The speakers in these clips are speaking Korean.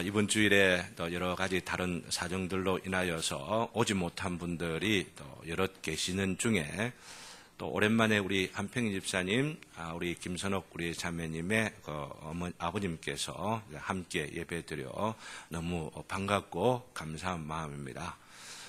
이번 주일에 또 여러 가지 다른 사정들로 인하여서 오지 못한 분들이 또 여럿 계시는 중에 또 오랜만에 우리 한평희 집사님, 우리 김선옥 우리 자매님의 아버님께서 함께 예배드려 너무 반갑고 감사한 마음입니다.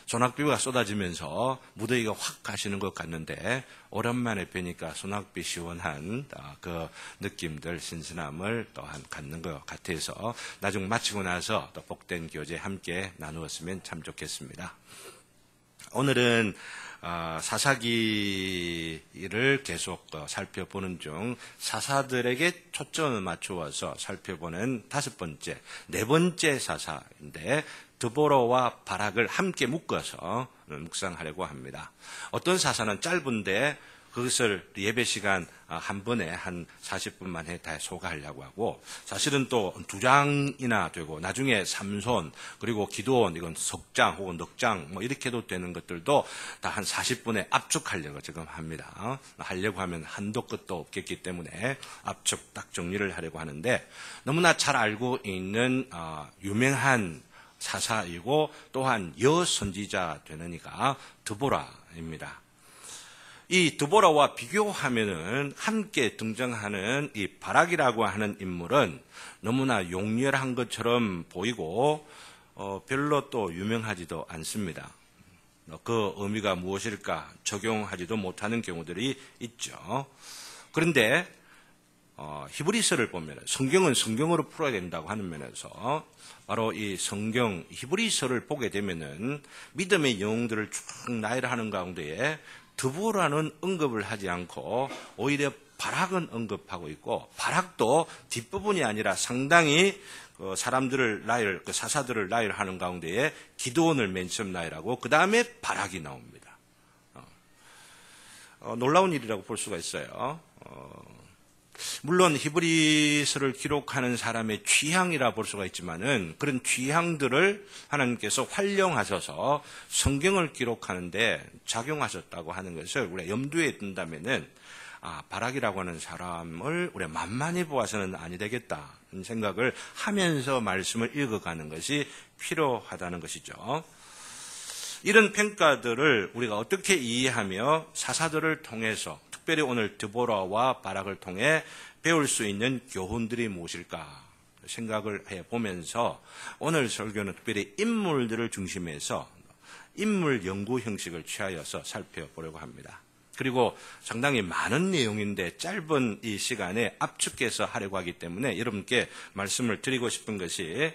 소낙비가 쏟아지면서 무더위가 확 가시는 것 같는데 오랜만에 뵈니까 소낙비 시원한 그 느낌들, 신선함을 또한 갖는 것 같아서 나중 마치고 나서 또 복된 교제 함께 나누었으면 참 좋겠습니다. 오늘은 사사기를 계속 살펴보는 중 사사들에게 초점을 맞추어서 살펴보는 네 번째 사사인데 드보라와 바락을 함께 묶어서 묵상하려고 합니다. 어떤 사사는 짧은데 그것을 예배 시간 한 번에 한 40분 만에 다 소개하려고 하고, 사실은 또 2장이나 되고 나중에 삼손 그리고 기드온 이건 석장 혹은 넉장 이렇게도 되는 것들도 다 한 40분에 압축하려고 지금 합니다. 하려고 하면 한도 끝도 없겠기 때문에 압축 딱 정리를 하려고 하는데, 너무나 잘 알고 있는 유명한 사사이고 또한 여선지자 되는 드보라입니다. 이 드보라와 비교하면은 함께 등장하는 이 바락이라고 하는 인물은 너무나 용렬한 것처럼 보이고 별로 또 유명하지도 않습니다. 그 의미가 무엇일까 적용하지도 못하는 경우들이 있죠. 그런데 히브리서를 보면 성경은 성경으로 풀어야 된다고 하는 면에서 바로 이 성경 히브리서를 보게 되면은 믿음의 영웅들을 쭉 나열하는 가운데에 드보라는 언급을 하지 않고 오히려 바락은 언급하고 있고, 바락도 뒷부분이 아니라 상당히 사사들을 나열하는 가운데에 기드온을 맨 처음 나열하고 그 다음에 바락이 나옵니다. 놀라운 일이라고 볼 수가 있어요. 물론 히브리서를 기록하는 사람의 취향이라 볼 수가 있지만은 그런 취향들을 하나님께서 활용하셔서 성경을 기록하는데 작용하셨다고 하는 것을 우리가 염두에 둔다면은 바락이라고 하는 사람을 우리가 만만히 보아서는 아니 되겠다 생각을 하면서 말씀을 읽어가는 것이 필요하다는 것이죠. 이런 평가들을 우리가 어떻게 이해하며 사사들을 통해서 특별히 오늘 드보라와 바락을 통해 배울 수 있는 교훈들이 무엇일까 생각을 해보면서 오늘 설교는 특별히 인물들을 중심해서 인물 연구 형식을 취하여서 살펴보려고 합니다. 그리고 상당히 많은 내용인데 짧은 이 시간에 압축해서 하려고 하기 때문에 여러분께 말씀을 드리고 싶은 것이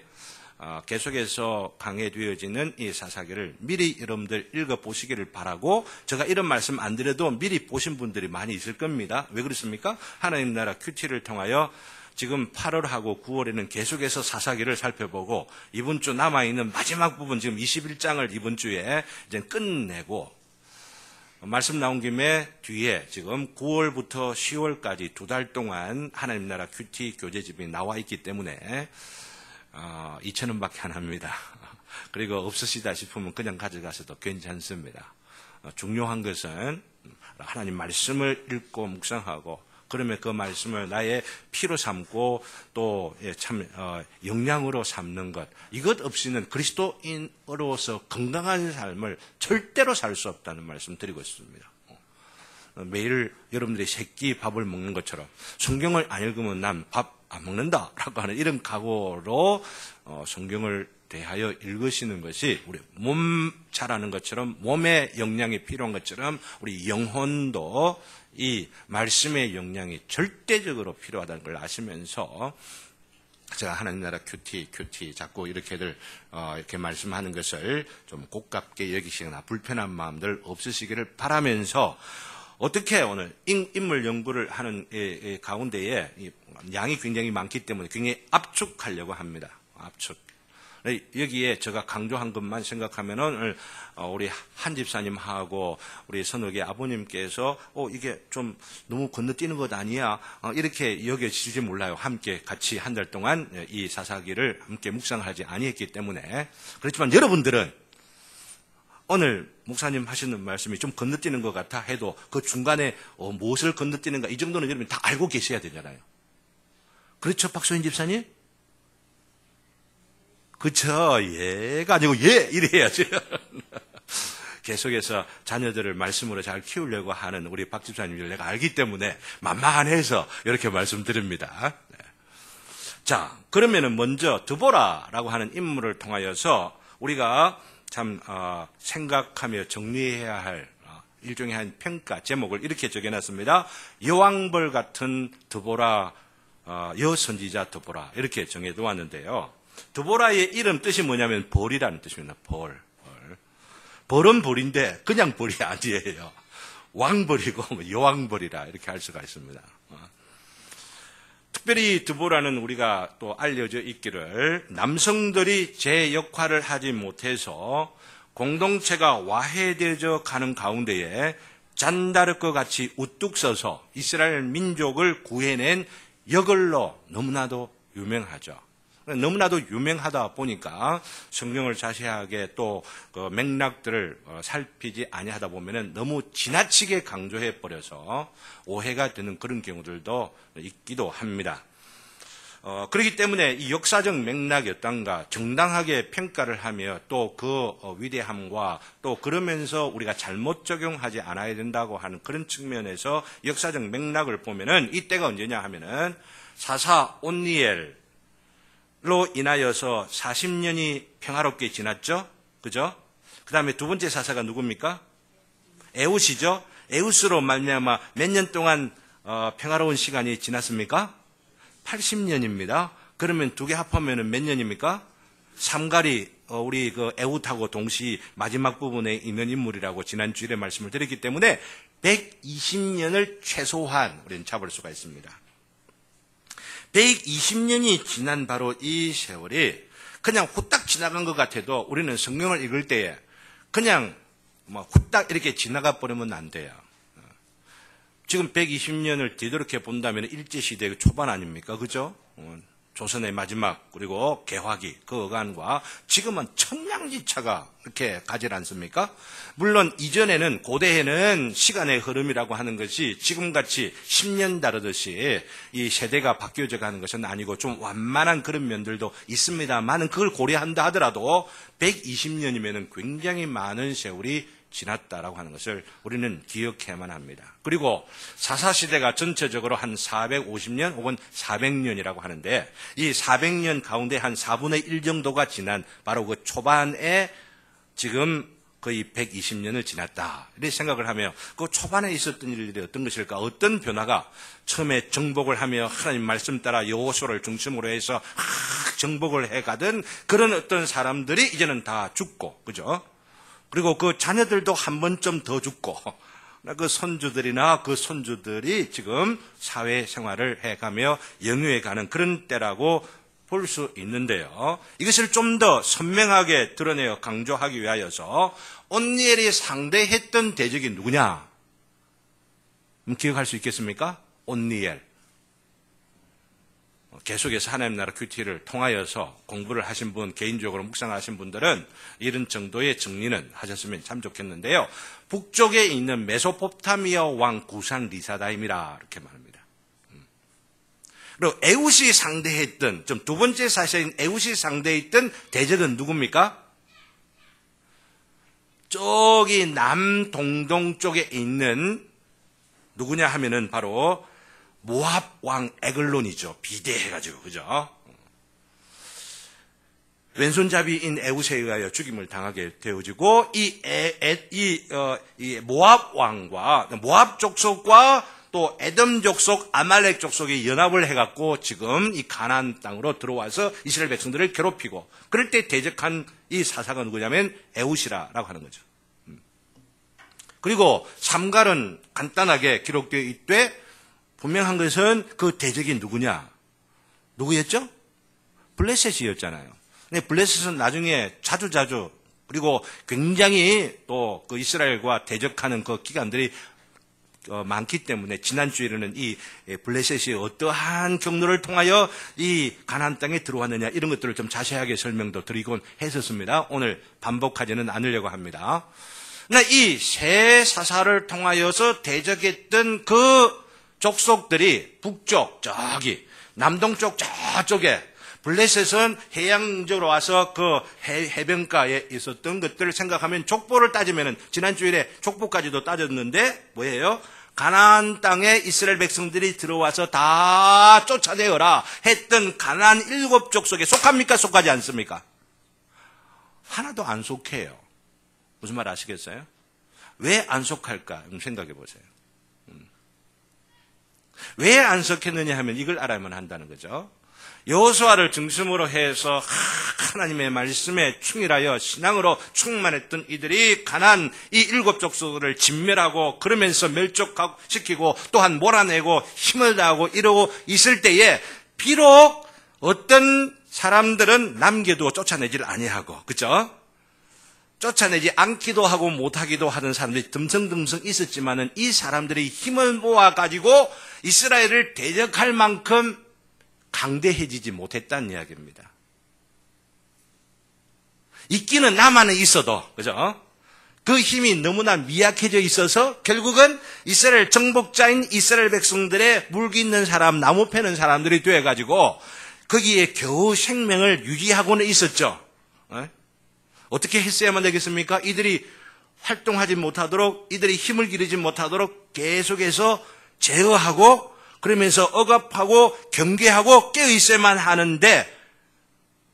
계속해서 강해되어지는 이 사사기를 미리 여러분들 읽어보시기를 바라고, 제가 이런 말씀 안 드려도 미리 보신 분들이 많이 있을 겁니다. 왜 그렇습니까? 하나님 나라 큐티를 통하여 지금 8월하고 9월에는 계속해서 사사기를 살펴보고 이번 주 남아있는 마지막 부분 지금 21장을 이번 주에 이제 끝내고, 말씀 나온 김에 뒤에 지금 9월부터 10월까지 2달 동안 하나님 나라 큐티 교재집이 나와 있기 때문에 2,000원밖에 안 합니다. 그리고 없으시다 싶으면 그냥 가져가셔도 괜찮습니다. 중요한 것은 하나님 말씀을 읽고 묵상하고, 그러면 그 말씀을 나의 피로 삼고 또 참 영양으로 삼는 것, 이것 없이는 그리스도인으로서 건강한 삶을 절대로 살 수 없다는 말씀 드리고 있습니다. 매일 여러분들이 새끼 밥을 먹는 것처럼 성경을 안 읽으면 난 밥 안 먹는다라고 하는 이런 각오로 성경을 대하여 읽으시는 것이 우리 몸 자라는 것처럼, 몸에 영양이 필요한 것처럼 우리 영혼도 이 말씀의 영양이 절대적으로 필요하다는 걸 아시면서 제가 하나님 나라 큐티 자꾸 이렇게들 이렇게 말씀하는 것을 좀 고깝게 여기시거나 불편한 마음들 없으시기를 바라면서, 어떻게 오늘 인물 연구를 하는 가운데에 양이 굉장히 많기 때문에 굉장히 압축하려고 합니다. 압축. 여기에 제가 강조한 것만 생각하면은 우리 한 집사님하고 우리 선욱의 아버님께서 이게 좀 너무 건너뛰는 것 아니야 이렇게 여겨지지 몰라요. 함께 같이 한 달 동안 이 사사기를 함께 묵상하지 아니했기 때문에. 그렇지만 여러분들은 오늘 목사님 하시는 말씀이 좀 건너뛰는 것 같아 해도 그 중간에 무엇을 건너뛰는가 이 정도는 여러분이 다 알고 계셔야 되잖아요. 그렇죠, 박소인 집사님? 그쵸? 얘가 아니고 얘 이래야죠. 계속해서 자녀들을 말씀으로 잘 키우려고 하는 우리 박 집사님을 내가 알기 때문에 만만해서 이렇게 말씀드립니다. 네. 자, 그러면은 먼저 드보라라고 하는 인물을 통하여서 우리가 참 생각하며 정리해야 할 일종의 한 평가 제목을 이렇게 적어놨습니다. 여왕벌 같은 드보라, 여선지자 드보라 이렇게 정해놓았는데요. 드보라의 이름 뜻이 뭐냐면 벌이라는 뜻입니다. 벌. 벌은 벌인데 그냥 벌이 아니에요. 왕벌이고 여왕벌이라 이렇게 할 수가 있습니다. 특별히 드보라는 우리가 또 알려져 있기를 남성들이 제 역할을 하지 못해서 공동체가 와해되어 가는 가운데에 잔다르크 같이 우뚝 서서 이스라엘 민족을 구해낸 역을로 너무나도 유명하죠. 너무나도 유명하다 보니까 성경을 자세하게 또 그 맥락들을 살피지 아니하다 보면은 너무 지나치게 강조해 버려서 오해가 되는 그런 경우들도 있기도 합니다. 그렇기 때문에 이 역사적 맥락이 어떤가 정당하게 평가를 하며 또 그 위대함과 또 그러면서 우리가 잘못 적용하지 않아야 된다고 하는 그런 측면에서 역사적 맥락을 보면은 이때가 언제냐 하면은 사사 온니엘로 인하여서 40년이 평화롭게 지났죠. 그죠? 그 다음에 두 번째 사사가 누굽니까? 에웃이죠. 에웃으로 말미암아 몇 년 동안 평화로운 시간이 지났습니까? 80년입니다. 그러면 두 개 합하면 몇 년입니까? 삼갈이 우리 그 에웃하고 동시 마지막 부분에 있는 인물이라고 지난 주일에 말씀을 드렸기 때문에 120년을 최소한 우리는 잡을 수가 있습니다. 120년이 지난 바로 이 세월이 그냥 후딱 지나간 것 같아도 우리는 성경을 읽을 때에 그냥 후딱 이렇게 지나가 버리면 안 돼요. 지금 120년을 뒤돌이켜 본다면 일제시대 초반 아닙니까? 그죠? 조선의 마지막 그리고 개화기 그 어간과 지금은 천냥지차가 이렇게 가지 않습니까? 물론 이전에는 고대에는 시간의 흐름이라고 하는 것이 지금같이 10년 다르듯이 이 세대가 바뀌어져 가는 것은 아니고 좀 완만한 그런 면들도 있습니다만은 그걸 고려한다 하더라도 120년이면 굉장히 많은 세월이 지났다라고 하는 것을 우리는 기억해야만 합니다. 그리고 사사시대가 전체적으로 한 450년 혹은 400년이라고 하는데 이 400년 가운데 한 4분의 1 정도가 지난 바로 그 초반에 지금 거의 120년을 지났다. 이렇게 생각을 하며 그 초반에 있었던 일들이 어떤 것일까? 어떤 변화가 처음에 정복을 하며 하나님 말씀 따라 여호수아를 중심으로 해서 정복을 해가던 그런 어떤 사람들이 이제는 다 죽고 그죠? 그리고 그 자녀들도 한 번쯤 더 죽고 그 손주들이나 그 손주들이 지금 사회생활을 해가며 영유해가는 그런 때라고 볼 수 있는데요. 이것을 좀 더 선명하게 드러내어 강조하기 위하여서 온니엘이 상대했던 대적이 누구냐? 기억할 수 있겠습니까? 온니엘. 계속해서 하나님 나라 큐티를 통하여서 공부를 하신 분, 개인적으로 묵상하신 분들은 이런 정도의 정리는 하셨으면 참 좋겠는데요. 북쪽에 있는 메소포타미아 왕 구산 리사다임이라 이렇게 말합니다. 그리고 에웃이 상대했던, 좀 두 번째 사실인 에웃이 상대했던 대적은 누굽니까? 저기 남동동 쪽에 있는 누구냐 하면은 바로 모압 왕 에글론이죠. 비대해가지고, 그죠? 왼손잡이인 에웃에 의하여 죽임을 당하게 되어지고, 이 모압 왕과, 모압 족속과 또 에돔 족속, 아말렉 족속이 연합을 해갖고 지금 이 가나안 땅으로 들어와서 이스라엘 백성들을 괴롭히고, 그럴 때 대적한 이 사사가 누구냐면 에웃이라고 하는 거죠. 그리고 삼갈은 간단하게 기록되어 있되, 분명한 것은 그 대적이 누구냐? 누구였죠? 블레셋이었잖아요. 근데 블레셋은 나중에 자주자주 그리고 굉장히 또 그 이스라엘과 대적하는 그 기간들이 많기 때문에 지난주에는 이 블레셋이 어떠한 경로를 통하여 이 가나안 땅에 들어왔느냐 이런 것들을 좀 자세하게 설명도 드리곤 했었습니다. 오늘 반복하지는 않으려고 합니다. 이 세 사사를 통하여서 대적했던 그 족속들이 북쪽 저기 남동쪽 저쪽에 블레셋은 해양적으로 와서 그 해변가에 있었던 것들을 생각하면 족보를 따지면은 지난 주일에 족보까지도 따졌는데 뭐예요? 가나안 땅에 이스라엘 백성들이 들어와서 다 쫓아내어라 했던 가나안 7족속에 속합니까? 속하지 않습니까? 하나도 안 속해요. 무슨 말 아시겠어요? 왜 안 속할까? 생각해 보세요. 왜 안 속했느냐 하면 이걸 알아야만 한다는 거죠. 여호수아를 중심으로 해서 하나님의 말씀에 충실하여 신앙으로 충만했던 이들이 가나안 이 7족속을 진멸하고 그러면서 멸족시키고 또한 몰아내고 힘을 다하고 이러고 있을 때에 비록 어떤 사람들은 남겨두고 쫓아내지를 아니하고, 그죠? 쫓아내지 않기도 하고 못하기도 하던 사람들이 듬성듬성 있었지만은 이 사람들이 힘을 모아가지고 이스라엘을 대적할 만큼 강대해지지 못했다는 이야기입니다. 있기는 남아는 있어도, 그죠? 그 힘이 너무나 미약해져 있어서 결국은 이스라엘 정복자인 이스라엘 백성들의 물기 있는 사람, 나무 패는 사람들이 되어가지고 거기에 겨우 생명을 유지하고는 있었죠. 어떻게 했어야만 되겠습니까? 이들이 활동하지 못하도록, 이들이 힘을 기르지 못하도록 계속해서 제어하고 그러면서 억압하고 경계하고 깨어있어야만 하는데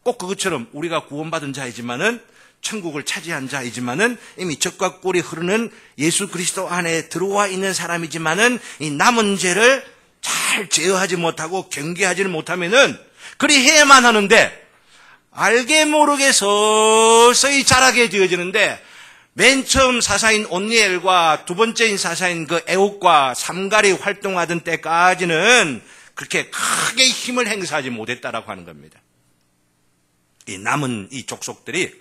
꼭 그것처럼 우리가 구원받은 자이지만은 천국을 차지한 자이지만은 이미 젖과 꿀이 흐르는 예수 그리스도 안에 들어와 있는 사람이지만은 이 남은 죄를 잘 제어하지 못하고 경계하지를 못하면은 그리 해야만 하는데 알게 모르게 서서히 자라게 되어지는데 맨 처음 사사인 온니엘과 두 번째인 사사인 그 에옥과 삼갈이 활동하던 때까지는 그렇게 크게 힘을 행사하지 못했다라고 하는 겁니다. 이 남은 이 족속들이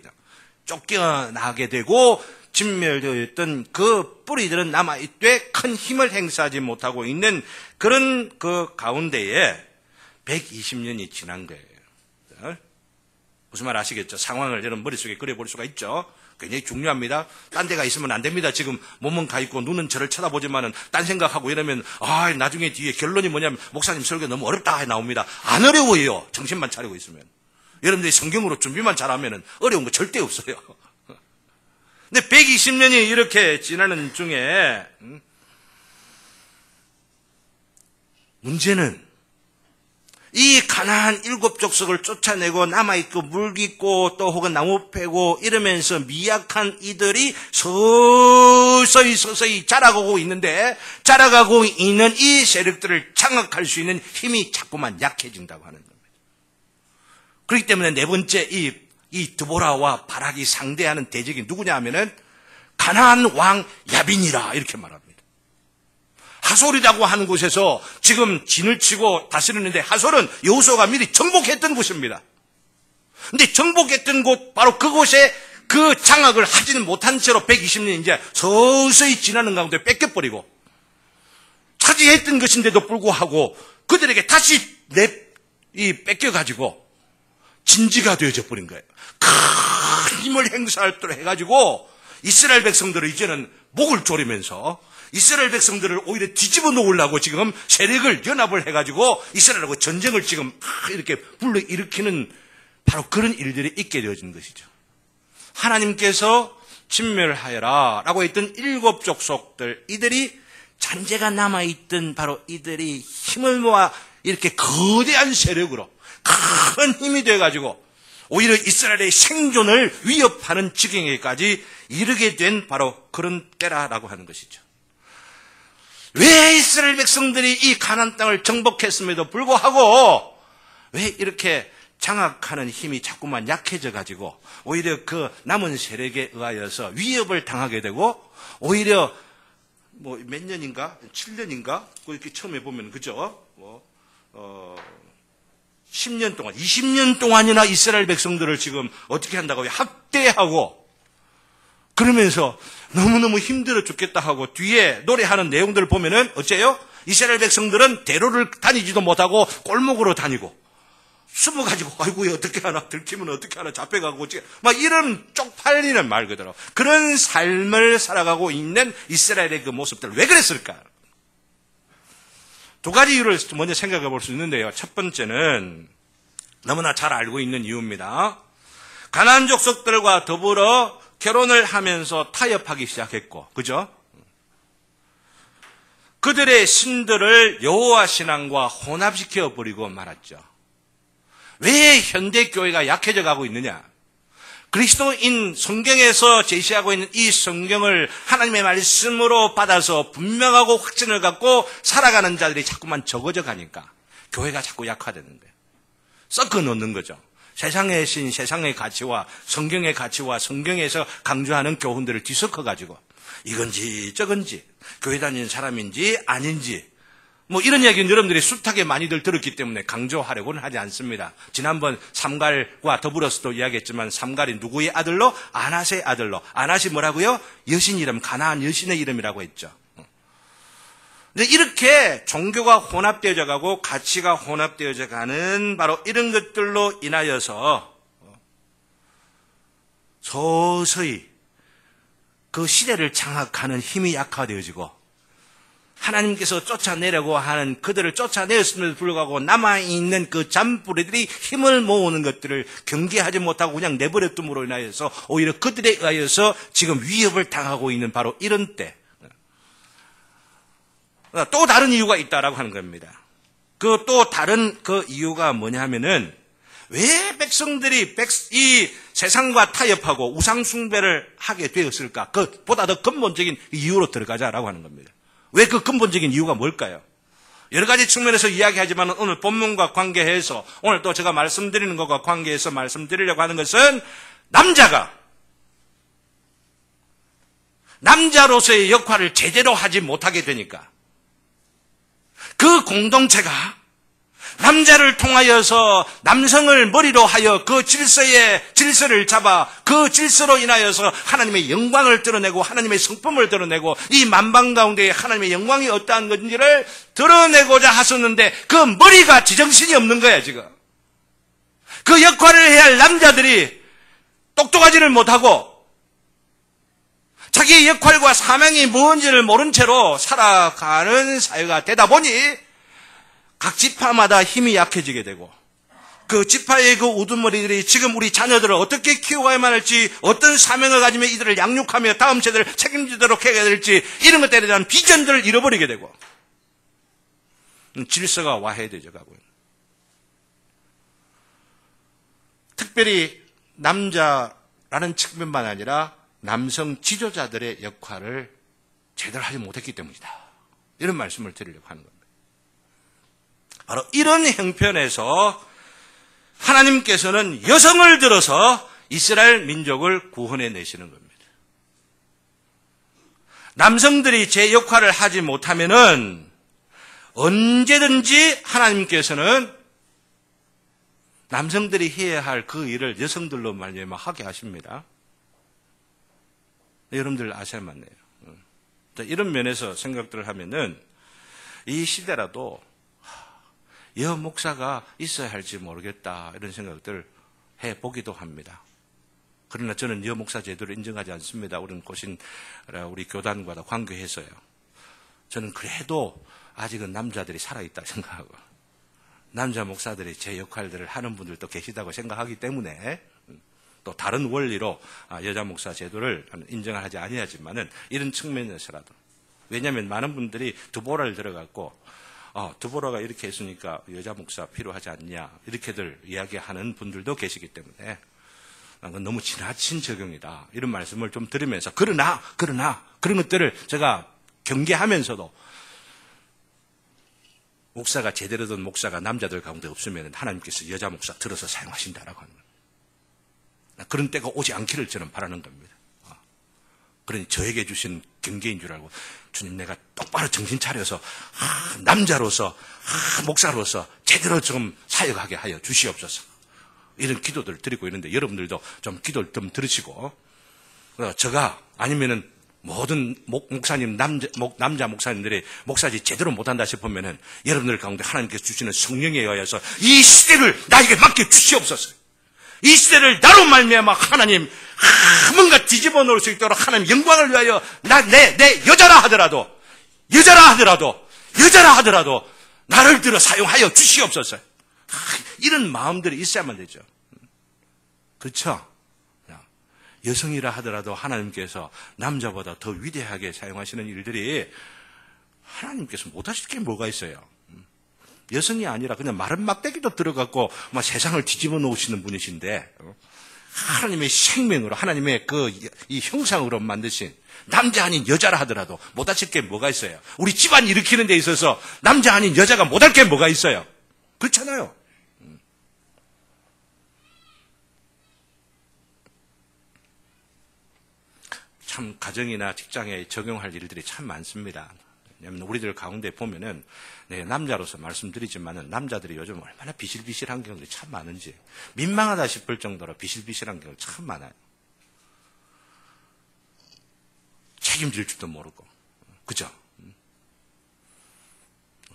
쫓겨나게 되고 진멸되었던 그 뿌리들은 남아있되 큰 힘을 행사하지 못하고 있는 그런 그 가운데에 120년이 지난 거예요. 무슨 말 아시겠죠? 상황을 여러분 머릿속에 그려볼 수가 있죠. 굉장히 중요합니다. 딴 데가 있으면 안 됩니다. 지금 몸은 가 있고 눈은 저를 쳐다보지만은 딴 생각하고 이러면 나중에 뒤에 결론이 뭐냐면 목사님 설교 너무 어렵다 나옵니다. 안 어려워요. 정신만 차리고 있으면. 여러분들이 성경으로 준비만 잘하면은 어려운 거 절대 없어요. 근데 120년이 이렇게 지나는 중에 문제는 이 가나안 7족속을 쫓아내고 남아있고 물깃고 또 혹은 나무 패고 이러면서 미약한 이들이 서서히 자라가고 있는데 자라가고 있는 이 세력들을 장악할 수 있는 힘이 자꾸만 약해진다고 하는 겁니다. 그렇기 때문에 네 번째 이 드보라와 바락이 상대하는 대적이 누구냐 하면은 가나안 왕 야빈이라 이렇게 말합니다. 하솔이라고 하는 곳에서 지금 진을 치고 다스리는데 하솔은 여호수아가 미리 정복했던 곳입니다. 근데 정복했던 곳 바로 그곳에 그 장악을 하지는 못한 채로 120년이 이제 서서히 지나는 가운데 뺏겨버리고 차지했던 것인데도 불구하고 그들에게 다시 뺏겨가지고 진지가 되어져 버린 거예요. 큰 힘을 행사하도록 해가지고 이스라엘 백성들을 이제는 목을 조리면서 이스라엘 백성들을 오히려 뒤집어 놓으려고 지금 세력을 연합을 해가지고 이스라엘하고 전쟁을 지금 이렇게 불러일으키는 바로 그런 일들이 있게 되어진 것이죠. 하나님께서 진멸하여라 라고 했던 7족속들 이들이 잔재가 남아있던 바로 이들이 힘을 모아 이렇게 거대한 세력으로 큰 힘이 돼가지고 오히려 이스라엘의 생존을 위협하는 지경에까지 이르게 된 바로 그런 때라라고 하는 것이죠. 왜 이스라엘 백성들이 이 가나안 땅을 정복했음에도 불구하고 왜 이렇게 장악하는 힘이 자꾸만 약해져 가지고 오히려 그 남은 세력에 의하여서 위협을 당하게 되고 오히려 뭐 몇 년인가 7년인가 그렇게 처음에 보면 그죠? 10년 동안 20년 동안이나 이스라엘 백성들을 지금 어떻게 한다고 학대하고 그러면서 너무너무 힘들어 죽겠다 하고 뒤에 노래하는 내용들을 보면은 어째요? 이스라엘 백성들은 대로를 다니지도 못하고 골목으로 다니고 숨어가지고 아이고 어떻게 하나 들키면 어떻게 하나 잡혀가고 막 이런 쪽팔리는 말 그대로 그런 삶을 살아가고 있는 이스라엘의 그 모습들 왜 그랬을까? 두 가지 이유를 먼저 생각해 볼 수 있는데요. 첫 번째는 너무나 잘 알고 있는 이유입니다. 가나안 족속들과 더불어 결혼을 하면서 타협하기 시작했고, 그죠? 그들의 신들을 여호와 신앙과 혼합시켜 버리고 말았죠. 왜 현대 교회가 약해져 가고 있느냐? 그리스도인 성경에서 제시하고 있는 이 성경을 하나님의 말씀으로 받아서 분명하고 확신을 갖고 살아가는 자들이 자꾸만 적어져 가니까 교회가 자꾸 약화되는 거예요. 섞어 놓는 거죠. 세상의 신, 세상의 가치와 성경의 가치와 성경에서 강조하는 교훈들을 뒤섞어 가지고 이건지 저건지 교회 다니는 사람인지 아닌지 뭐 이런 얘기는 여러분들이 숱하게 많이들 들었기 때문에 강조하려고는 하지 않습니다. 지난번 삼갈과 더불어서도 이야기했지만 삼갈이 누구의 아들로? 아낫의 아들로. 아낫이 뭐라고요? 여신 이름, 가나안 여신의 이름이라고 했죠. 근데 이렇게 종교가 혼합되어져 가고 가치가 혼합되어져 가는 바로 이런 것들로 인하여서 서서히 그 시대를 장악하는 힘이 약화되어지고 하나님께서 쫓아내려고 하는 그들을 쫓아내었음에도 불구하고 남아있는 그 잔뿌리들이 힘을 모으는 것들을 경계하지 못하고 그냥 내버려둠으로 인하여서 오히려 그들에 의하여서 지금 위협을 당하고 있는 바로 이런 때. 또 다른 이유가 있다라고 하는 겁니다. 그 또 다른 그 이유가 뭐냐면은 왜 백성들이 이 세상과 타협하고 우상숭배를 하게 되었을까? 그보다 더 근본적인 이유로 들어가자라고 하는 겁니다. 왜 그 근본적인 이유가 뭘까요? 여러 가지 측면에서 이야기하지만 오늘 본문과 관계해서 오늘 또 제가 말씀드리는 것과 관계해서 말씀드리려고 하는 것은 남자로서의 역할을 제대로 하지 못하게 되니까 그 공동체가 남자를 통하여서 남성을 머리로 하여 그 질서를 잡아 그 질서로 인하여서 하나님의 영광을 드러내고 하나님의 성품을 드러내고 이 만방 가운데 하나님의 영광이 어떠한 건지를 드러내고자 하셨는데 그 머리가 지정신이 없는 거야 지금. 그 역할을 해야 할 남자들이 똑똑하지를 못하고 자기의 역할과 사명이 뭔지를 모른 채로 살아가는 사회가 되다 보니 각 지파마다 힘이 약해지게 되고 그 지파의 그 우두머리들이 지금 우리 자녀들을 어떻게 키워야만 할지 어떤 사명을 가지며 이들을 양육하며 다음 세대를 책임지도록 해야 될지 이런 것들에 대한 비전들을 잃어버리게 되고 질서가 와해되져 가고 있는. 특별히 남자라는 측면만 아니라 남성 지도자들의 역할을 제대로 하지 못했기 때문이다. 이런 말씀을 드리려고 하는 겁니다. 바로 이런 형편에서 하나님께서는 여성을 들어서 이스라엘 민족을 구원해 내시는 겁니다. 남성들이 제 역할을 하지 못하면은 언제든지 하나님께서는 남성들이 해야 할 그 일을 여성들로 말미암아 하게 하십니다. 여러분들 아셔야만 해요. 이런 면에서 생각들을 하면은 이 시대라도 여 목사가 있어야 할지 모르겠다 이런 생각들을 해보기도 합니다. 그러나 저는 여 목사 제도를 인정하지 않습니다. 우리는 고신 우리 교단과 관계해서요. 저는 그래도 아직은 남자들이 살아있다 생각하고 남자 목사들이 제 역할들을 하는 분들도 계시다고 생각하기 때문에 또 다른 원리로 여자 목사 제도를 인정하지 아니하지만은 이런 측면에서라도 왜냐하면 많은 분들이 드보라를 들어갔고 드보라가 이렇게 했으니까 여자 목사 필요하지 않냐 이렇게들 이야기하는 분들도 계시기 때문에 그건 너무 지나친 적용이다 이런 말씀을 좀 드리면서 그러나 그런 것들을 제가 경계하면서도 목사가 제대로 된 목사가 남자들 가운데 없으면 하나님께서 여자 목사 들어서 사용하신다라고 하는 거예요. 그런 때가 오지 않기를 저는 바라는 겁니다. 그러니 저에게 주신 경계인 줄 알고 주님 내가 똑바로 정신 차려서 남자로서 목사로서 제대로 좀 사역하게 하여 주시옵소서. 이런 기도들을 드리고 있는데 여러분들도 좀 기도를 좀 들으시고 제가 아니면은 모든 목사님 남자 목사님들이 목사지 제대로 못한다 싶으면은 여러분들 가운데 하나님께서 주시는 성령에 의하여서 이 시대를 나에게 맡겨 주시옵소서. 이 시대를 나로 말미암아 하나님 뭔가 뒤집어 놓을 수 있도록 하나님 영광을 위하여 내 여자라 하더라도 나를 들어 사용하여 주시옵소서. 이런 마음들이 있어야만 되죠. 그렇죠? 여성이라 하더라도 하나님께서 남자보다 더 위대하게 사용하시는 일들이 하나님께서 못하실 게 뭐가 있어요? 여성이 아니라 그냥 마른 막대기도 들어갖고 막 세상을 뒤집어 놓으시는 분이신데, 하나님의 생명으로, 하나님의 이 형상으로 만드신 남자 아닌 여자라 하더라도 못하실 게 뭐가 있어요? 우리 집안 일으키는 데 있어서 남자 아닌 여자가 못할 게 뭐가 있어요? 그렇잖아요. 참 가정이나 직장에 적용할 일들이 참 많습니다. 왜냐하면 우리들 가운데 보면은, 남자로서 말씀드리지만은 남자들이 요즘 얼마나 비실비실한 경우들이 참 많은지 민망하다 싶을 정도로 비실비실한 경우가 참 많아요. 책임질 줄도 모르고, 그죠?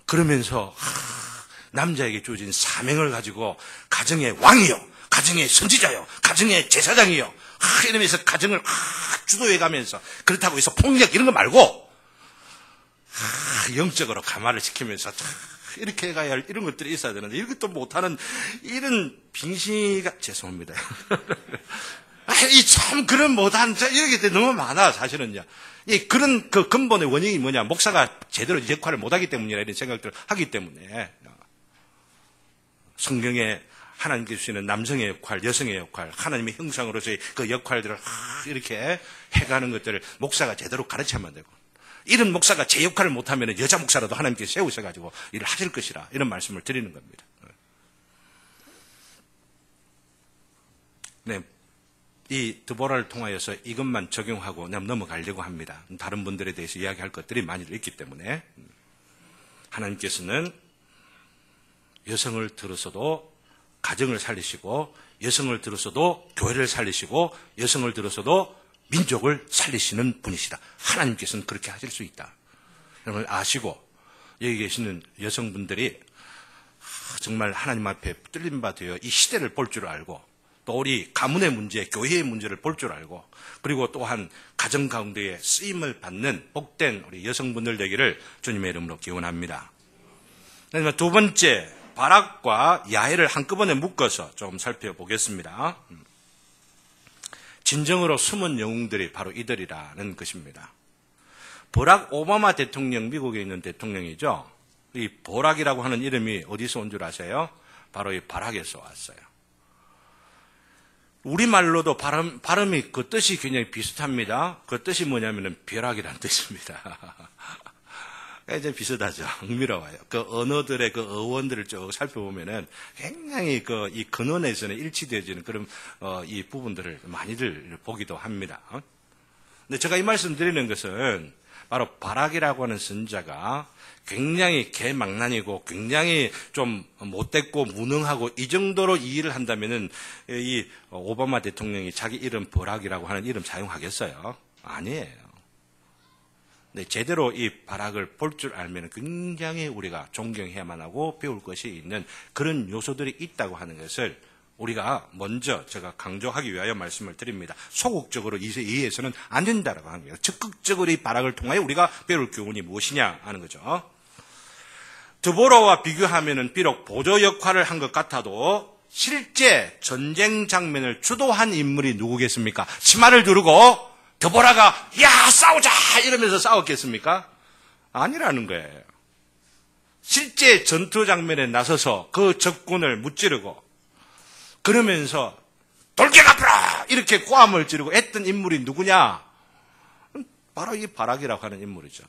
그러면서 남자에게 주어진 사명을 가지고 가정의 왕이요, 가정의 선지자요, 가정의 제사장이요, 이러면서 가정을 주도해가면서, 그렇다고 해서 폭력 이런 거 말고 영적으로 감화를 시키면서 이렇게 해가야 할 이런 것들이 있어야 되는데, 이것도 못하는 이런 빙시가, 죄송합니다. 참 그런 못한 이런 게 너무 많아. 사실은요. 그런 그 근본의 원인이 뭐냐? 목사가 제대로 역할을 못하기 때문이라, 이런 생각들을 하기 때문에. 성경에 하나님께 주시는 남성의 역할, 여성의 역할, 하나님의 형상으로서의 그 역할들을 이렇게 해가는 것들을 목사가 제대로 가르쳐야만 되고, 이런 목사가 제 역할을 못하면 여자 목사라도 하나님께서 세우셔가지고 일을 하실 것이라, 이런 말씀을 드리는 겁니다. 네, 이 드보라를 통하여서 이것만 적용하고 넘어가려고 합니다. 다른 분들에 대해서 이야기할 것들이 많이 있기 때문에. 하나님께서는 여성을 들어서도 가정을 살리시고, 여성을 들어서도 교회를 살리시고, 여성을 들어서도 민족을 살리시는 분이시다. 하나님께서는 그렇게 하실 수 있다. 여러분 아시고, 여기 계시는 여성분들이 정말 하나님 앞에 뚫린 바 되어 이 시대를 볼 줄 알고, 또 우리 가문의 문제, 교회의 문제를 볼 줄 알고, 그리고 또한 가정 가운데에 쓰임을 받는 복된 우리 여성분들 되기를 주님의 이름으로 기원합니다. 두 번째, 바락과 야헬을 한꺼번에 묶어서 조금 살펴보겠습니다. 진정으로 숨은 영웅들이 바로 이들이라는 것입니다. 버락 오바마 대통령, 미국에 있는 대통령이죠. 이 버락이라고 하는 이름이 어디서 온 줄 아세요? 바로 이 바락에서 왔어요. 우리말로도 발음이 그 뜻이 굉장히 비슷합니다. 그 뜻이 뭐냐면은 벼락이라는 뜻입니다. 이제 비슷하죠. 흥미로워요. 그 언어들의 그 어원들을 쭉 살펴보면은 굉장히 이 근원에서는 일치되어지는 그런 이 부분들을 많이들 보기도 합니다. 근데 제가 이 말씀 드리는 것은 바로 바락이라고 하는 선자가 굉장히 개망난이고 굉장히 좀 못됐고 무능하고 이 정도로 이 일을 한다면은 이 오바마 대통령이 자기 이름 버락이라고 하는 이름 사용하겠어요? 아니에요. 네, 제대로 이 바락을 볼 줄 알면 굉장히 우리가 존경해야만 하고 배울 것이 있는 그런 요소들이 있다고 하는 것을 우리가 먼저 제가 강조하기 위하여 말씀을 드립니다. 소극적으로 이해해서는 안 된다라고 합니다. 적극적으로 이 바락을 통하여 우리가 배울 교훈이 무엇이냐 하는 거죠. 드보라와 비교하면은 비록 보조 역할을 한 것 같아도 실제 전쟁 장면을 주도한 인물이 누구겠습니까? 치마를 두르고 드보라가 야 싸우자 이러면서 싸웠겠습니까? 아니라는 거예요. 실제 전투 장면에 나서서 그 적군을 무찌르고 그러면서 돌격 앞으로 이렇게 고함을 지르고 했던 인물이 누구냐? 바로 이 바락이라고 하는 인물이죠.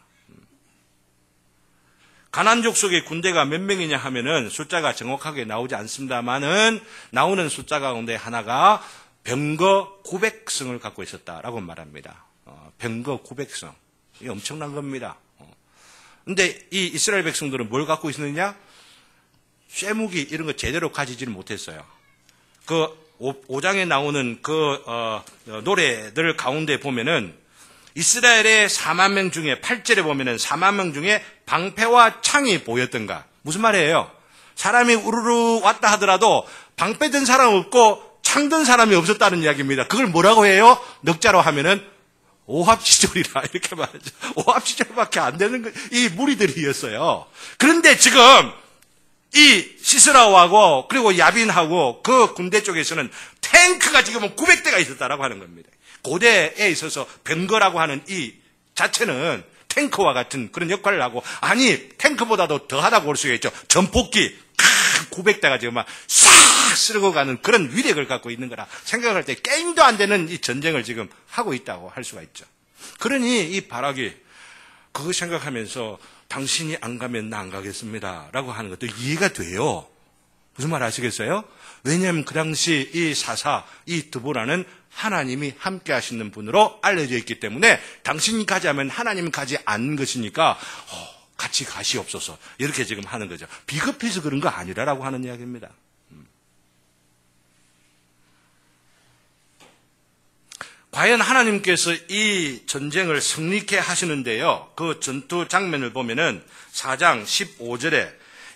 가나안 족속의 군대가 몇 명이냐 하면은 숫자가 정확하게 나오지 않습니다만은 나오는 숫자 가운데 하나가 병거 900성을 갖고 있었다라고 말합니다. 병거 900성. 이게 엄청난 겁니다. 근데 이 이스라엘 백성들은 뭘 갖고 있었느냐? 쇠무기 이런 거 제대로 가지지를 못했어요. 그 5장에 나오는 그 노래들 가운데 보면은 이스라엘의 4만 명 중에 8절에 보면은 4만 명 중에 방패와 창이 보였던가. 무슨 말이에요? 사람이 우르르 왔다 하더라도 방패 든 사람 없고 창 든 사람이 없었다는 이야기입니다. 그걸 뭐라고 해요? 넉자로 하면은 오합지졸이라 이렇게 말하죠. 오합지졸밖에 안 되는 이 무리들이었어요. 그런데 지금 이 시스라하고 그리고 야빈하고 그 군대 쪽에서는 탱크가 지금은 900대가 있었다라고 하는 겁니다. 고대에 있어서 병거라고 하는 이 자체는 탱크와 같은 그런 역할을 하고, 아니 탱크보다도 더하다고 볼 수가 있죠. 전폭기 900대가 지금 막 싹 쓸고 가는 그런 위력을 갖고 있는 거라 생각할 때 게임도 안 되는 이 전쟁을 지금 하고 있다고 할 수가 있죠. 그러니 이 바락이 그거 생각하면서 당신이 안 가면 나 안 가겠습니다 라고 하는 것도 이해가 돼요. 무슨 말 아시겠어요? 왜냐하면 그 당시 이 사사, 이 드보라는 하나님이 함께 하시는 분으로 알려져 있기 때문에 당신이 가자면 하나님이 가지 않는 것이니까 같이 가시옵소서 이렇게 지금 하는 거죠. 비겁해서 그런 거 아니라라고 하는 이야기입니다. 과연 하나님께서 이 전쟁을 승리케 하시는데요. 그 전투 장면을 보면은 4장 15절에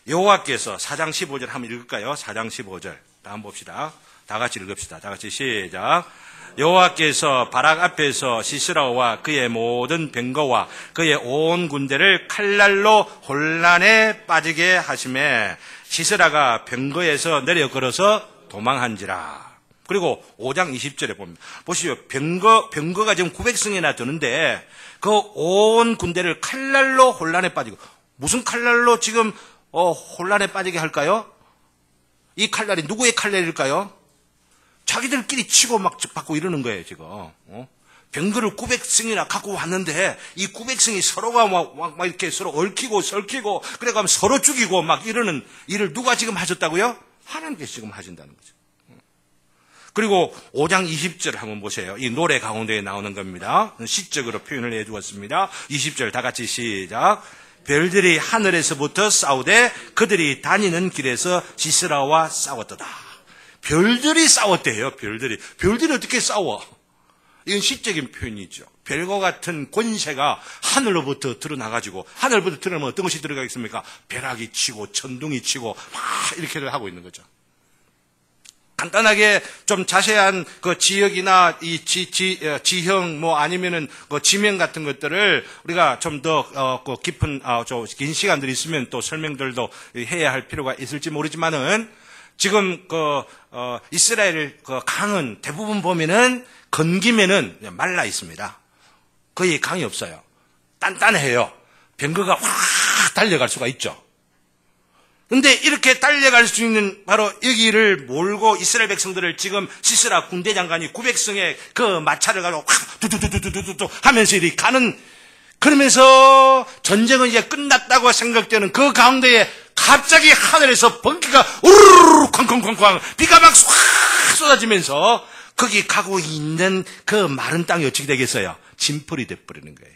여호와께서 4장 15절 한번 읽을까요? 4장 15절. 한번 봅시다. 다 같이 읽읍시다. 다 같이 시작. 여호와께서 바락 앞에서 시스라와 그의 모든 병거와 그의 온 군대를 칼날로 혼란에 빠지게 하시매 시스라가 병거에서 내려 걸어서 도망한지라. 그리고 5장 20절에 봅니다. 보시죠. 병거가 지금 900승이나 되는데 그 온 군대를 칼날로 혼란에 빠지고, 무슨 칼날로 지금 혼란에 빠지게 할까요? 이 칼날이 누구의 칼날일까요? 자기들끼리 치고 막 받고 이러는 거예요, 지금. 병거를 900승이나 갖고 왔는데 이 900승이 서로가 막 이렇게 서로 얽히고 설키고 그래가면 서로 죽이고 막 이러는 일을 누가 지금 하셨다고요? 하나님께서 지금 하신다는 거죠. 그리고 5장 20절 한번 보세요. 이 노래 가운데에 나오는 겁니다. 시적으로 표현을 해주었습니다. 20절 다 같이 시작. 별들이 하늘에서부터 싸우되 그들이 다니는 길에서 시스라와 싸웠도다. 별들이 싸웠대요. 별들이 어떻게 싸워? 이건 시적인 표현이죠. 별과 같은 권세가 하늘로부터 드러나가지고, 하늘부터 드러나면 어떤 것이 들어가겠습니까? 벼락이 치고 천둥이 치고 막 이렇게를 하고 있는 거죠. 간단하게 좀 자세한 그 지역이나 이 지형 뭐 아니면은 그 지명 같은 것들을 우리가 좀 더 깊은 긴 시간들이 있으면 또 설명들도 해야 할 필요가 있을지 모르지만은 지금 이스라엘 강은 대부분 보면은 건기면은 말라 있습니다. 거의 강이 없어요. 단단해요. 병거가 확 달려갈 수가 있죠. 근데 이렇게 달려갈 수 있는 바로 여기를 몰고 이스라엘 백성들을 지금 시스라 군대 장관이 900승의 그 마차를 가지고 확 두두두두두두 하면서 이렇게 가는, 그러면서 전쟁은 이제 끝났다고 생각되는 그 가운데에 갑자기 하늘에서 번개가 우르르르 쾅쾅쾅쾅 비가 막 쏴 쏟아지면서 거기 가고 있는 그 마른 땅이 어떻게 되겠어요? 진풀이 돼버리는 거예요.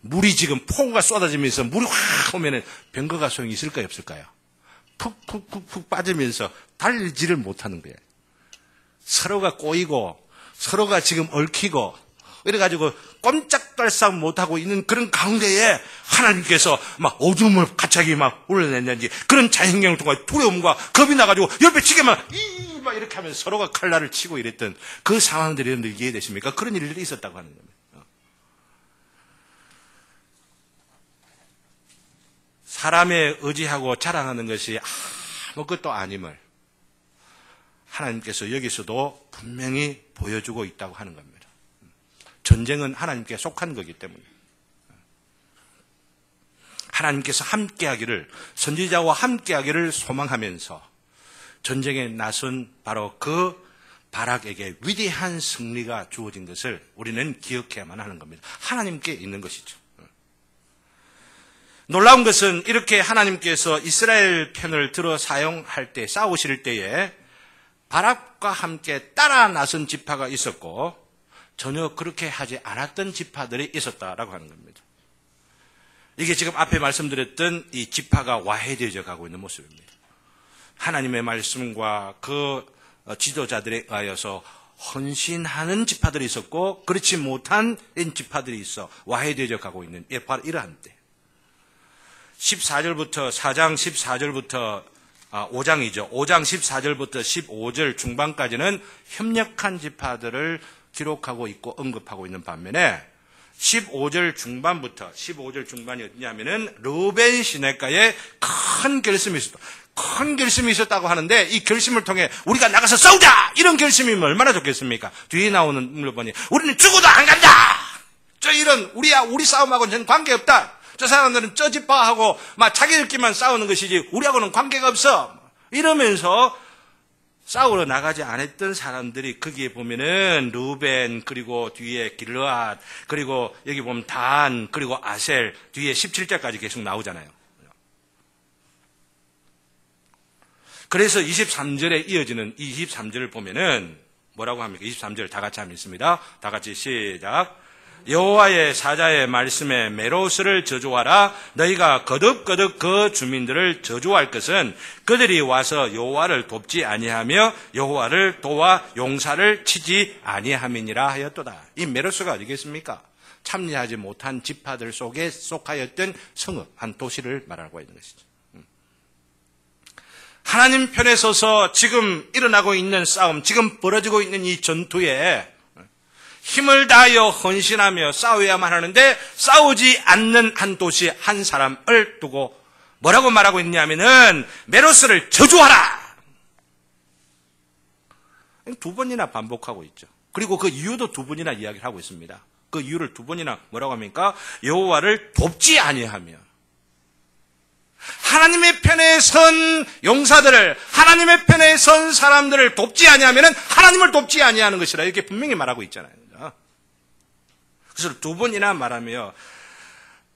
물이 지금 폭우가 쏟아지면서 물이 확 오면은 병거가 소용이 있을까요, 없을까요? 푹 빠지면서 달리지를 못하는 거예요. 서로가 꼬이고 서로가 지금 얽히고 이래가지고 꼼짝달싹 못하고 있는 그런 가운데에 하나님께서 막 어둠을 갑자기 막 올려냈는지 그런 자연경을 통해 두려움과 겁이 나가지고 옆에 치게만 막 이렇게 하면서 서로가 칼날을 치고 이랬던 그 상황들이 여러분들 이해되십니까? 그런 일들이 있었다고 하는 겁니다. 사람의 의지하고 자랑하는 것이 아무것도 아님을 하나님께서 여기서도 분명히 보여주고 있다고 하는 겁니다. 전쟁은 하나님께 속한 거기 때문에 하나님께서 함께하기를, 선지자와 함께하기를 소망하면서 전쟁에 나선 바로 그 바락에게 위대한 승리가 주어진 것을 우리는 기억해야만 하는 겁니다. 하나님께 있는 것이죠. 놀라운 것은 이렇게 하나님께서 이스라엘 편을 들어 사용할 때, 싸우실 때에 바락과 함께 따라 나선 지파가 있었고 전혀 그렇게 하지 않았던 지파들이 있었다라고 하는 겁니다. 이게 지금 앞에 말씀드렸던 이 지파가 와해되어져 가고 있는 모습입니다. 하나님의 말씀과 그 지도자들에 의하여서 헌신하는 지파들이 있었고 그렇지 못한 지파들이 있어 와해되어져 가고 있는, 바로 이러한 때 14절부터 4장 14절부터 5장이죠. 5장 14절부터 15절 중반까지는 협력한 지파들을 기록하고 있고 언급하고 있는 반면에 15절 중반부터 15절 중반이 어디냐면은 르벤 시내가에 큰 결심이 있었다고 하는데 이 결심을 통해 우리가 나가서 싸우자 이런 결심이면 얼마나 좋겠습니까? 뒤에 나오는 물건이 우리는 죽어도 안 간다. 저 이런 우리 싸움하고는 전 관계없다. 저 사람들은 저 집파하고 막 자기들끼리만 싸우는 것이지 우리하고는 관계가 없어. 이러면서 싸우러 나가지 않았던 사람들이 거기에 보면은 루벤 그리고 뒤에 길르앗 그리고 여기 보면 단 그리고 아셀 뒤에 17절까지 계속 나오잖아요. 그래서 23절에 이어지는 23절을 보면은 뭐라고 합니까? 23절 다 같이 하면 있습니다. 다 같이 시작. 여호와의 사자의 말씀에 메로스를 저주하라. 너희가 거듭거듭 그 주민들을 저주할 것은 그들이 와서 여호와를 돕지 아니하며 여호와를 도와 용사를 치지 아니함이니라 하였도다. 이 메로스가 어디겠습니까? 참여하지 못한 지파들 속에 속하였던 성읍 한 도시를 말하고 있는 것이죠. 하나님 편에 서서 지금 일어나고 있는 싸움, 지금 벌어지고 있는 이 전투에 힘을 다하여 헌신하며 싸워야만 하는데 싸우지 않는 한 도시 한 사람을 두고 뭐라고 말하고 있냐면은 메로스를 저주하라. 두 번이나 반복하고 있죠. 그리고 그 이유도 두 번이나 이야기를 하고 있습니다. 그 이유를 두 번이나 뭐라고 합니까? 여호와를 돕지 아니하며 하나님의 편에 선 용사들을 하나님의 편에 선 사람들을 돕지 아니하면은 하나님을 돕지 아니하는 것이라 이렇게 분명히 말하고 있잖아요. 그래서 두 번이나 말하며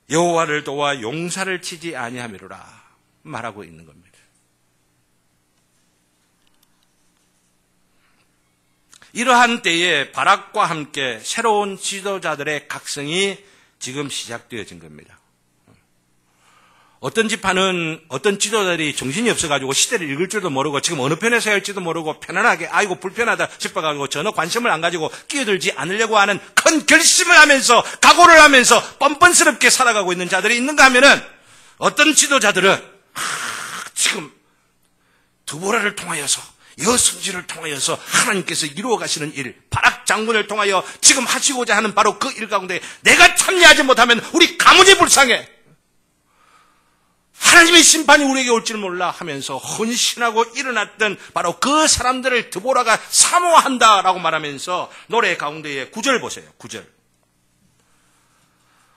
여호와를 도와 용사를 치지 아니하미로라 말하고 있는 겁니다. 이러한 때에 바락과 함께 새로운 지도자들의 각성이 지금 시작되어진 겁니다. 어떤 지파는 어떤 지도자들이 정신이 없어가지고 시대를 읽을 줄도 모르고 지금 어느 편에 서야 할지도 모르고 편안하게 아이고 불편하다 싶어가지고 전혀 관심을 안 가지고 끼어들지 않으려고 하는 큰 결심을 하면서 각오를 하면서 뻔뻔스럽게 살아가고 있는 자들이 있는가 하면은 어떤 지도자들은 지금 드보라를 통하여서 여승지를 통하여서 하나님께서 이루어 가시는 일 바락 장군을 통하여 지금 하시고자 하는 바로 그 일 가운데 내가 참여하지 못하면 우리 가문이 불쌍해. 하나님의 심판이 우리에게 올 줄 몰라 하면서 헌신하고 일어났던 바로 그 사람들을 드보라가 사모한다라고 말하면서 노래 가운데에 9절 보세요. 9절.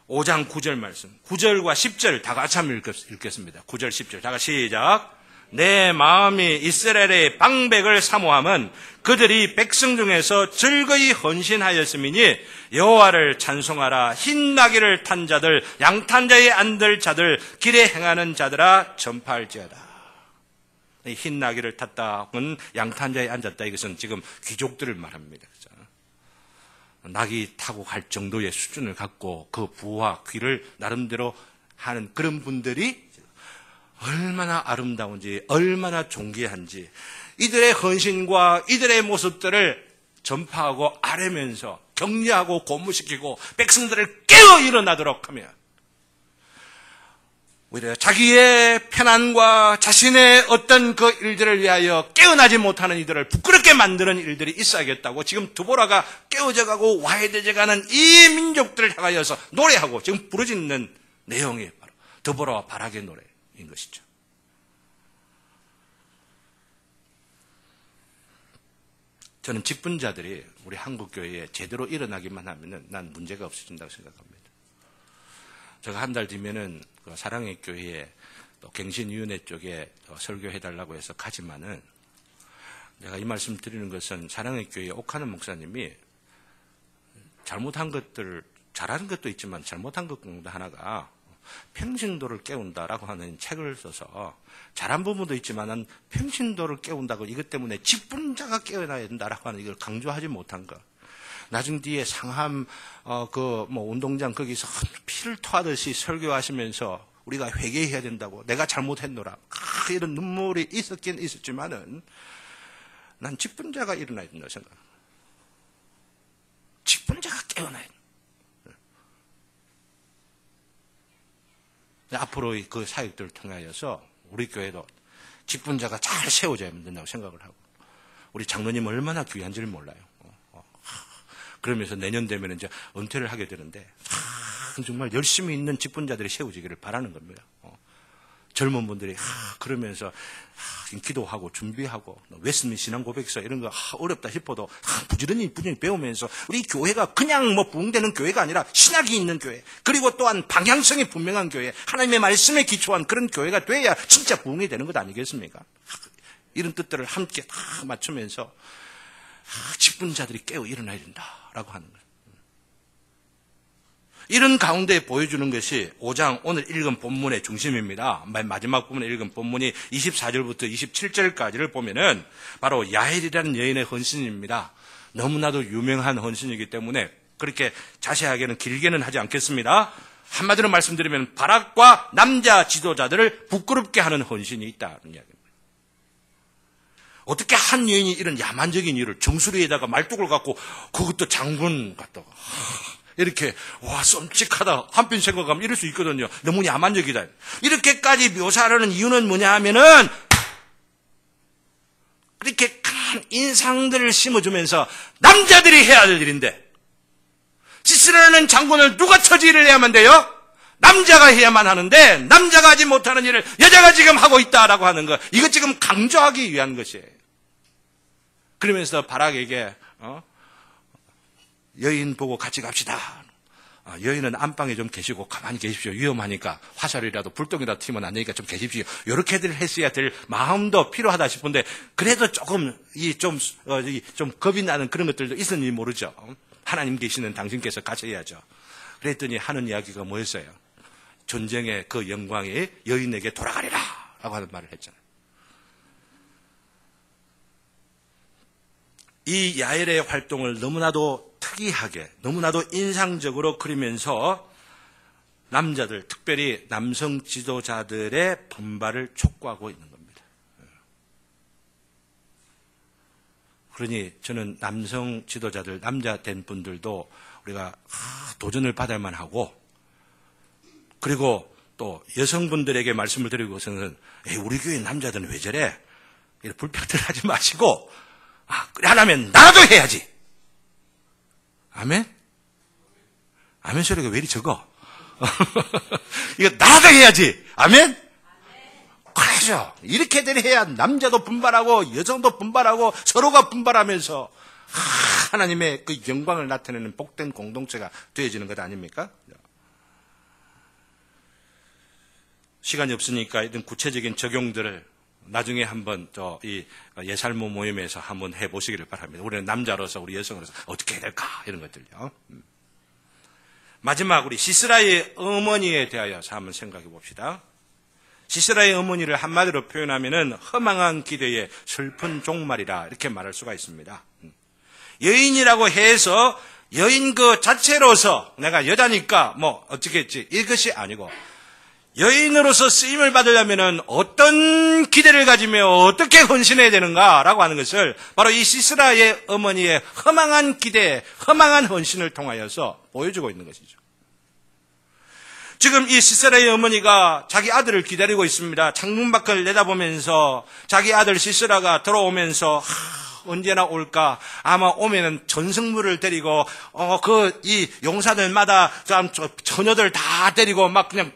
5장 9절 말씀. 9절과 10절 다 같이 한번 읽겠습니다. 9절 10절. 다 같이 시작. 내 마음이 이스라엘의 방백을 사모함은 그들이 백성 중에서 즐거이 헌신하였음이니 여호와를 찬송하라. 흰 나귀를 탄 자들 양탄자에 앉을 자들 길에 행하는 자들아 전파할지어다. 흰 나귀를 탔다는 양탄자에 앉았다. 이것은 지금 귀족들을 말합니다. 낙이 타고 갈 정도의 수준을 갖고 그 부와 귀를 나름대로 하는 그런 분들이 얼마나 아름다운지 얼마나 존귀한지 이들의 헌신과 이들의 모습들을 전파하고 아뢰면서 격려하고 고무시키고 백성들을 깨어 일어나도록 하며 오히려 자기의 편안과 자신의 어떤 그 일들을 위하여 깨어나지 못하는 이들을 부끄럽게 만드는 일들이 있어야겠다고 지금 드보라가 깨어져가고 와해되져가는 이 민족들을 향하여서 노래하고 지금 부르짖는 내용이 바로 드보라와 바락의 노래인 것이죠. 저는 직분자들이 우리 한국교회에 제대로 일어나기만 하면은 난 문제가 없어진다고 생각합니다. 제가 한 달 뒤면은 그 사랑의 교회에 또 갱신위원회 쪽에 설교해달라고 해서 가지만은 내가 이 말씀 드리는 것은 사랑의 교회 옥하는 목사님이 잘못한 것들, 잘하는 것도 있지만 잘못한 것 중에 하나가 평신도를 깨운다라고 하는 책을 써서 잘한 부분도 있지만은 평신도를 깨운다고 이것 때문에 직분자가 깨어나야 된다라고 하는 이걸 강조하지 못한 것. 나중 뒤에 상함 운동장 거기서 피를 토하듯이 설교하시면서 우리가 회개해야 된다고 내가 잘못했노라 이런 눈물이 있었긴 있었지만은 난 직분자가 일어나야 된다고 생각합니다. 직분자가 깨어나야 된다. 앞으로 그 사역들을 통하여서 우리 교회도 직분자가 잘 세워져야 된다고 생각을 하고 우리 장로님 얼마나 귀한지를 몰라요. 그러면서 내년 되면 이제 은퇴를 하게 되는데 정말 열심히 있는 직분자들이 세워지기를 바라는 겁니다. 젊은 분들이 그러면서 기도하고 준비하고 웨스민 신앙 고백서 이런 거 어렵다 싶어도 부지런히 배우면서 우리 교회가 그냥 뭐 부흥되는 교회가 아니라 신학이 있는 교회, 그리고 또한 방향성이 분명한 교회, 하나님의 말씀에 기초한 그런 교회가 돼야 진짜 부흥이 되는 것 아니겠습니까? 이런 뜻들을 함께 다 맞추면서 직분자들이 깨어 일어나야 된다라고 하는 거예요. 이런 가운데 보여주는 것이 5장 오늘 읽은 본문의 중심입니다. 마지막 부분에 읽은 본문이 24절부터 27절까지를 보면은 바로 야엘이라는 여인의 헌신입니다. 너무나도 유명한 헌신이기 때문에 그렇게 자세하게는 길게는 하지 않겠습니다. 한마디로 말씀드리면 바락과 남자 지도자들을 부끄럽게 하는 헌신이 있다는 이야기입니다. 어떻게 한 여인이 이런 야만적인 일을 정수리에다가 말뚝을 갖고 그것도 장군 같다고 이렇게 와 썸찍하다 한편 생각하면 이럴 수 있거든요. 너무 야만적이다. 이렇게까지 묘사하는 이유는 뭐냐 하면은 그렇게 큰 인상들을 심어주면서 남자들이 해야 될 일인데 시스라는 장군을 누가 처지를 해야만 돼요? 남자가 해야만 하는데 남자가 하지 못하는 일을 여자가 지금 하고 있다라고 하는 거, 이거 지금 강조하기 위한 것이에요. 그러면서 바락에게 여인 보고 같이 갑시다. 여인은 안방에 좀 계시고 가만히 계십시오. 위험하니까 화살이라도 불똥이라도 튀면 안 되니까 좀 계십시오. 이렇게들 했어야 될 마음도 필요하다 싶은데 그래도 조금 좀 겁이 나는 그런 것들도 있었는지 모르죠. 하나님 계시는 당신께서 가셔야죠. 그랬더니 하는 이야기가 뭐였어요? 전쟁의 그 영광이 여인에게 돌아가리라 라고 하는 말을 했잖아요. 이 야엘의 활동을 너무나도 특이하게, 너무나도 인상적으로 그리면서 남자들, 특별히 남성 지도자들의 분발을 촉구하고 있는 겁니다. 그러니 저는 남성 지도자들, 남자 된 분들도 우리가 도전을 받을 만하고, 그리고 또 여성분들에게 말씀을 드리고서는 우리 교회 남자들은 왜 저래? 이렇게 불평들하지 마시고 그래 하려면 나도 해야지. 아멘? 아멘 소리가 왜 이리 적어? 이거 나도 해야지. 아멘? 그렇죠. 이렇게들 해야 남자도 분발하고 여성도 분발하고 서로가 분발하면서 하나님의 그 영광을 나타내는 복된 공동체가 되어지는 것 아닙니까? 시간이 없으니까 이런 구체적인 적용들을 나중에 한번 이 예살모 모임에서 한번 해보시기를 바랍니다. 우리는 남자로서 우리 여성으로서 어떻게 해야 될까 이런 것들요. 마지막 우리 시스라의 어머니에 대하여서 한번 생각해 봅시다. 시스라의 어머니를 한마디로 표현하면은 허망한 기대의 슬픈 종말이라 이렇게 말할 수가 있습니다. 여인이라고 해서 여인 그 자체로서 내가 여자니까 뭐 어떻게 했지 이것이 아니고 여인으로서 쓰임을 받으려면 어떤 기대를 가지며 어떻게 헌신해야 되는가라고 하는 것을 바로 이 시스라의 어머니의 허망한 기대, 허망한 헌신을 통하여서 보여주고 있는 것이죠. 지금 이 시스라의 어머니가 자기 아들을 기다리고 있습니다. 창문 밖을 내다보면서 자기 아들 시스라가 들어오면서 언제나 올까? 아마 오면은 전승물을 데리고 이 용사들마다 처녀들 다 데리고 막 그냥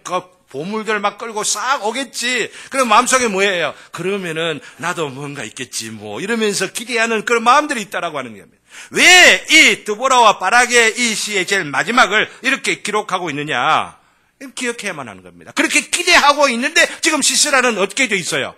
보물들 막 끌고 싹 오겠지. 그럼 마음속에 뭐예요? 그러면은 나도 뭔가 있겠지 뭐 이러면서 기대하는 그런 마음들이 있다라고 하는 겁니다. 왜 이 드보라와 바락의 이 시의 제일 마지막을 이렇게 기록하고 있느냐? 기억해야만 하는 겁니다. 그렇게 기대하고 있는데 지금 시스라는 어떻게 돼 있어요?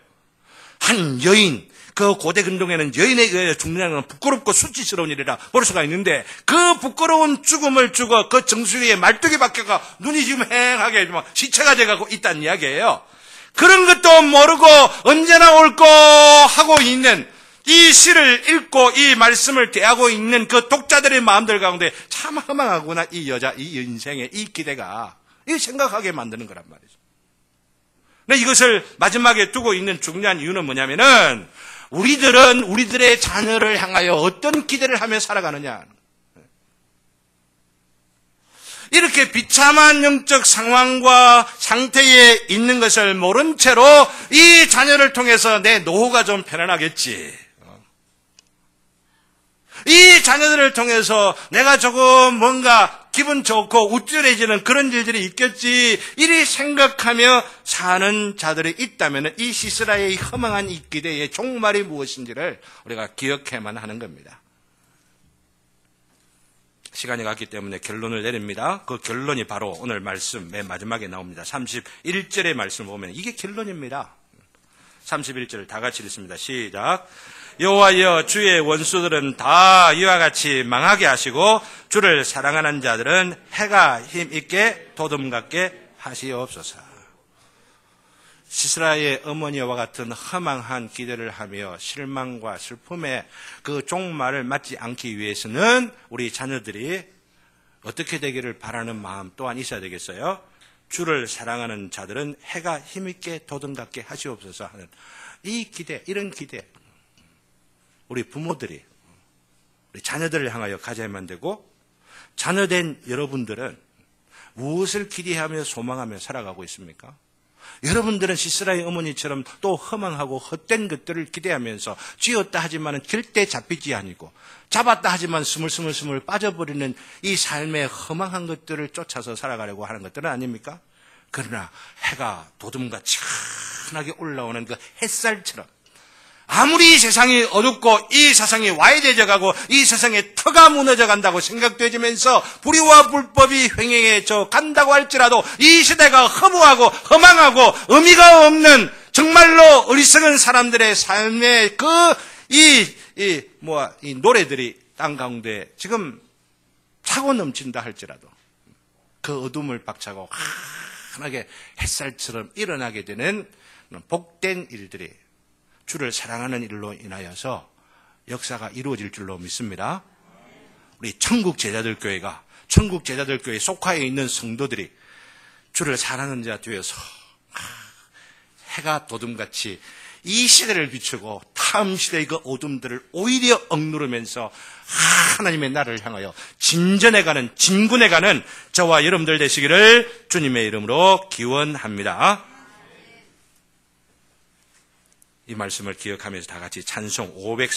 한 여인, 그 고대 근동에는 여인에 의해 죽는 건 부끄럽고 수치스러운 일이라 볼 수가 있는데 그 부끄러운 죽음을 죽어 그 정수리에 말뚝이 박혀가 눈이 지금 행하게 시체가 돼가고 있다는 이야기예요. 그런 것도 모르고 언제나 올거 하고 있는 이 시를 읽고 이 말씀을 대하고 있는 그 독자들의 마음들 가운데 참 허망하구나. 이 여자, 이 인생의 이 기대가 이 생각하게 만드는 거란 말이죠. 근데 이것을 마지막에 두고 있는 중요한 이유는 뭐냐면은 우리들은 우리들의 자녀를 향하여 어떤 기대를 하며 살아가느냐. 이렇게 비참한 영적 상황과 상태에 있는 것을 모른 채로 이 자녀를 통해서 내 노후가 좀 편안하겠지. 이 이 자녀들을 통해서 내가 조금 뭔가 기분 좋고 우쭐해지는 그런 일들이 있겠지, 이리 생각하며 사는 자들이 있다면 이 시스라의 허망한 이 기대의 종말이 무엇인지를 우리가 기억해야만 하는 겁니다. 시간이 갔기 때문에 결론을 내립니다. 그 결론이 바로 오늘 말씀 맨 마지막에 나옵니다. 31절의 말씀을 보면 이게 결론입니다. 31절을 다 같이 읽습니다. 시작. 여호와여, 주의 원수들은 다 이와 같이 망하게 하시고 주를 사랑하는 자들은 해가 힘있게 도둠같게 하시옵소서. 시스라의 어머니와 같은 허망한 기대를 하며 실망과 슬픔의 그 종말을 맞지 않기 위해서는 우리 자녀들이 어떻게 되기를 바라는 마음 또한 있어야 되겠어요? 주를 사랑하는 자들은 해가 힘있게 도둠같게 하시옵소서 하는 이 기대, 이런 기대, 우리 부모들이 우리 자녀들을 향하여 가져야만 되고, 자녀된 여러분들은 무엇을 기대하며 소망하며 살아가고 있습니까? 여러분들은 시스라의 어머니처럼 또 허망하고 헛된 것들을 기대하면서 쥐었다 하지만 절대 잡히지 아니고, 잡았다 하지만 스물스물 빠져버리는 이 삶의 허망한 것들을 쫓아서 살아가려고 하는 것들은 아닙니까? 그러나 해가 도둠같이 환하게 올라오는 그 햇살처럼, 아무리 세상이 어둡고 이 세상이 와해되어가고 이 세상에 터가 무너져 간다고 생각되면서 불의와 불법이 횡행해져 간다고 할지라도 이 시대가 허무하고 허망하고 의미가 없는 정말로 어리석은 사람들의 삶의 이 노래들이 땅 가운데 지금 차고 넘친다 할지라도 그 어둠을 박차고 환하게 햇살처럼 일어나게 되는 복된 일들이 주를 사랑하는 일로 인하여서 역사가 이루어질 줄로 믿습니다. 우리 천국 제자들 교회가, 천국 제자들 교회에 속하여 있는 성도들이 주를 사랑하는 자 되어서 해가 도둠같이 이 시대를 비추고 다음 시대의 그 어둠들을 오히려 억누르면서 하나님의 나라를 향하여 진전해가는, 진군해가는 저와 여러분들 되시기를 주님의 이름으로 기원합니다. 이 말씀을 기억하면서 다 같이 찬송 500